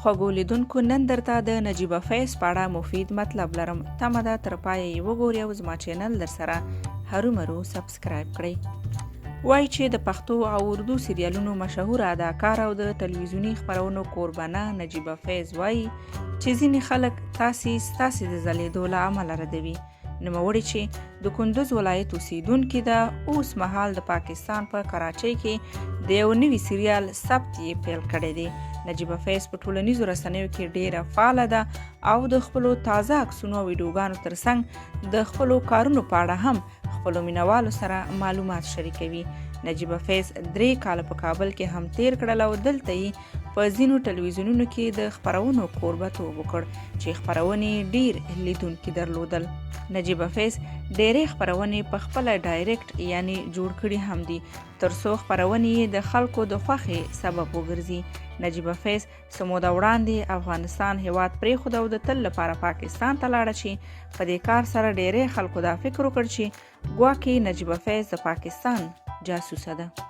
خوږو لیدونکو، نن درته د نجیبه فیض په اړه مفید مطلب لرم. تمه ده تر پایه یې وګورئ او زما چینل در سره هرومرو سبسکرایب کړئ. وایي چې د پښتو او اردو سریالونو مشهور اداکار او د تلویزیوني خپرونو کوربانه نجیبه فیض وایي چې ځینې خلک ستاسې د ځلېدو له امله ردوي. نوموړې چې د کندوز ولایت اوسیدونکې ده، اوس مهال د پاکستان په کراچۍ کې د یو نوي سریال ثبت یې پیل کړی دی. نجیبه فیض په ټولنیزو رسنیو کې ډیره فعاله ده او د خپلو تازه عکسونو او ویډیوګانو ترڅنګ د خپلو کارونو په اړه هم خپلو مینوالو سره معلومات شریکوي. نجیبه فیض 3 کاله په کابل کې هم تیر کړل او دلته یې په ځینو ټلویزیونونو کې د خپرونو کوربتوب وکړ چې خپرونې ډیر لیدونکي درلودل. نجیبه فیض ډېرې خپرونې په خپله ډایرکټ یعنی جوړ کړي هم دي ترڅو خپرونې یې د خلکو د خوښې سبب وګرځي. نجیبه فیض څه موده وړاندې افغانستان هیواد پرېښود او د تل لپاره پاکستان ته لاړه چې په دې کار سره ډېری خلکو دا فکر وکړ چې ګواکې نجیبه فیض د پاکستان جاسوسه ده.